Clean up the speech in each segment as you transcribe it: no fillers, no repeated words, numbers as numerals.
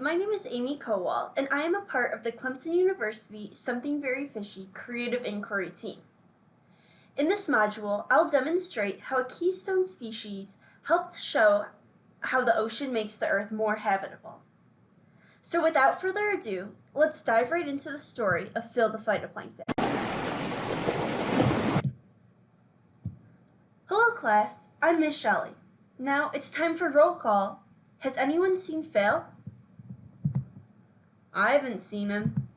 my name is Amy Kowal, and I am a part of the Clemson University Something Very Fishy Creative Inquiry team. In this module, I'll demonstrate how a keystone species helps show how the ocean makes the Earth more habitable. So without further ado, let's dive right into the story of Phil the phytoplankton. Hello class, I'm Miss Shelley. Now it's time for roll call. Has anyone seen Phil? I haven't seen him.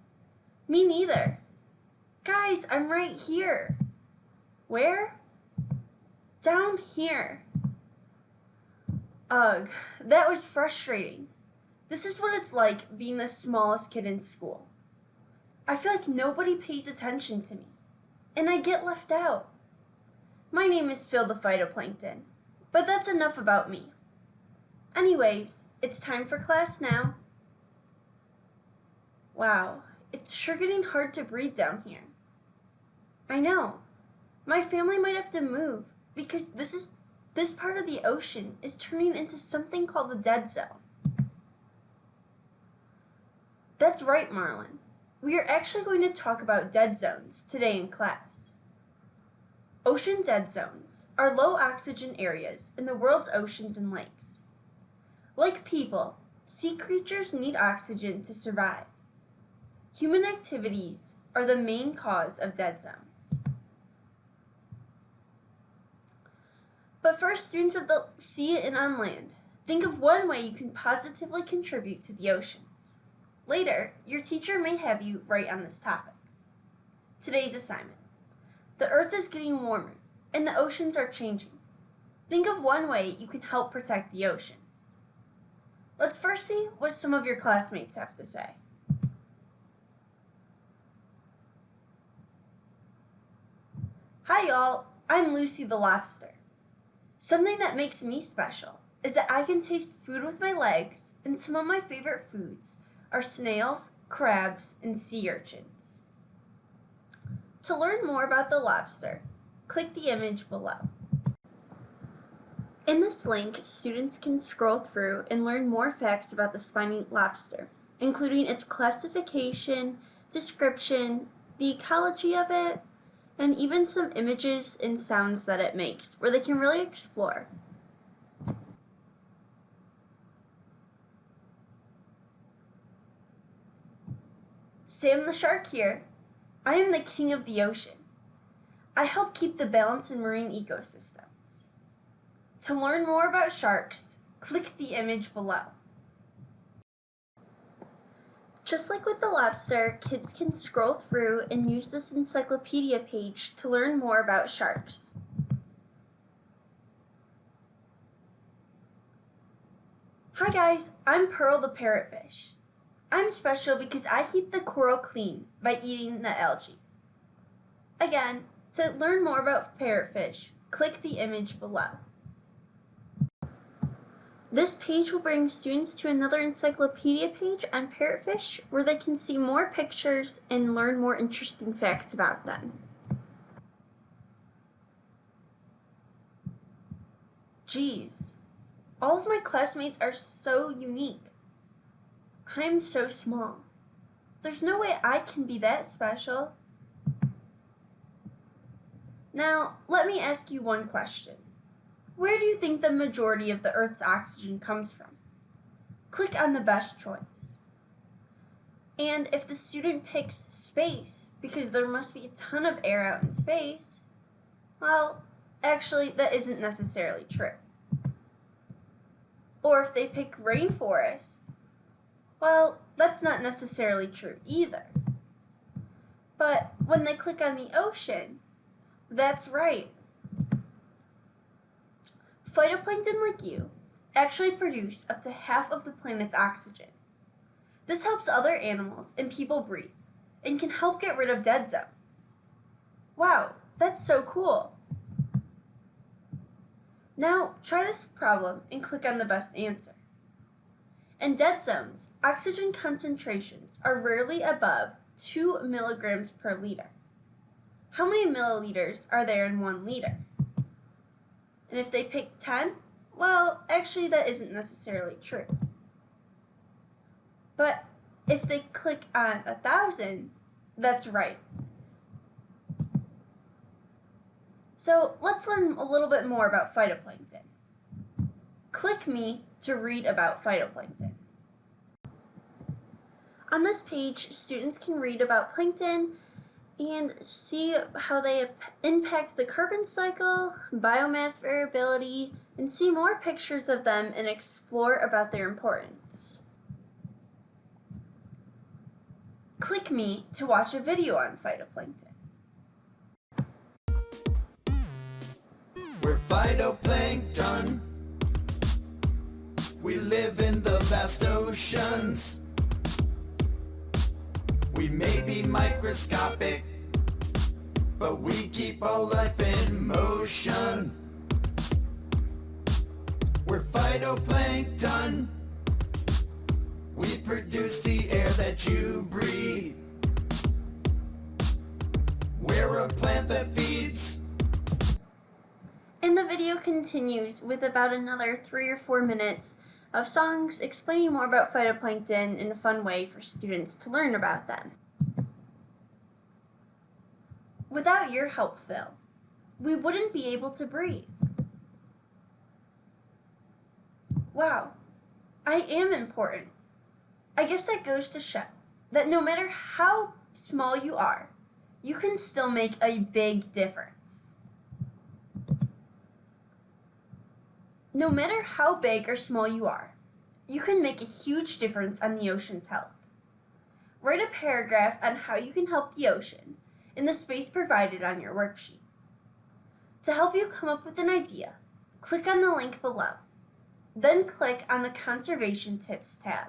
Me neither. Guys, I'm right here. Where? Down here. Ugh, that was frustrating. This is what it's like being the smallest kid in school. I feel like nobody pays attention to me, and I get left out. My name is Phil the phytoplankton, but that's enough about me. Anyways, it's time for class now. Wow, it's sure getting hard to breathe down here. I know. My family might have to move because this part of the ocean is turning into something called the dead zone. That's right, Marlon. We are actually going to talk about dead zones today in class. Ocean dead zones are low oxygen areas in the world's oceans and lakes. Like people, sea creatures need oxygen to survive. Human activities are the main cause of dead zones. But for students at the sea and on land, think of one way you can positively contribute to the oceans. Later, your teacher may have you write on this topic. Today's assignment. The Earth is getting warmer, and the oceans are changing. Think of one way you can help protect the oceans. Let's first see what some of your classmates have to say. Hi y'all, I'm Lucy the lobster. Something that makes me special is that I can taste food with my legs, and some of my favorite foods are snails, crabs, and sea urchins. To learn more about the lobster, click the image below. In this link, students can scroll through and learn more facts about the spiny lobster, including its classification, description, the ecology of it, and even some images and sounds that it makes, where they can really explore. Sam the shark here. I am the king of the ocean. I help keep the balance in marine ecosystems. To learn more about sharks, click the image below. Just like with the lobster, kids can scroll through and use this encyclopedia page to learn more about sharks. Hi guys, I'm Pearl the parrotfish. I'm special because I keep the coral clean by eating the algae. Again, to learn more about parrotfish, click the image below. This page will bring students to another encyclopedia page on parrotfish where they can see more pictures and learn more interesting facts about them. Geez, all of my classmates are so unique. I'm so small. There's no way I can be that special. Now, let me ask you one question. Where do you think the majority of the Earth's oxygen comes from? Click on the best choice. And if the student picks space, because there must be a ton of air out in space, well, actually, that isn't necessarily true. Or if they pick rainforest, well, that's not necessarily true either. But when they click on the ocean, that's right. Phytoplankton like you actually produce up to half of the planet's oxygen. This helps other animals and people breathe and can help get rid of dead zones. Wow, that's so cool. Now try this problem and click on the best answer. In dead zones, oxygen concentrations are rarely above 2 milligrams per liter. How many milliliters are there in 1 liter? And if they pick 10, well, actually that isn't necessarily true. But if they click on 1,000, that's right. So let's learn a little bit more about phytoplankton. Click me to read about phytoplankton. On this page, students can read about plankton and see how they impact the carbon cycle, biomass variability, and see more pictures of them and explore about their importance. Click me to watch a video on phytoplankton. We're phytoplankton. We live in the vast oceans. We may be microscopic, but we keep all life in motion. We're phytoplankton. We produce the air that you breathe. We're a plant that feeds. And the video continues with about another 3 or 4 minutes of songs explaining more about phytoplankton in a fun way for students to learn about them. Without your help, Phil, we wouldn't be able to breathe. Wow, I am important. I guess that goes to show that no matter how small you are, you can still make a big difference. No matter how big or small you are, you can make a huge difference on the ocean's health. Write a paragraph on how you can help the ocean in the space provided on your worksheet. To help you come up with an idea, click on the link below. Then click on the Conservation Tips tab.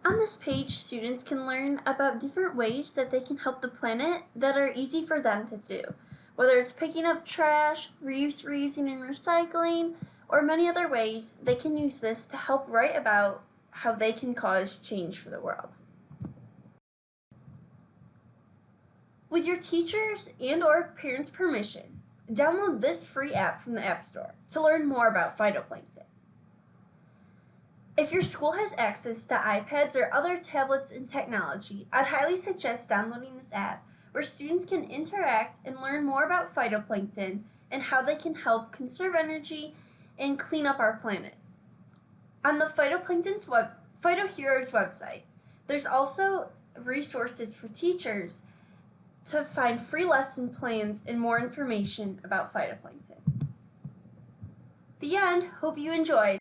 On this page, students can learn about different ways that they can help the planet that are easy for them to do. Whether it's picking up trash, reusing and recycling, or many other ways, they can use this to help write about how they can cause change for the world. With your teachers and/or parents' permission, download this free app from the App Store to learn more about phytoplankton. If your school has access to iPads or other tablets and technology, I'd highly suggest downloading this app where students can interact and learn more about phytoplankton and how they can help conserve energy and clean up our planet. On the PhytoHeroes website, there's also resources for teachers to find free lesson plans and more information about phytoplankton. The end. Hope you enjoyed.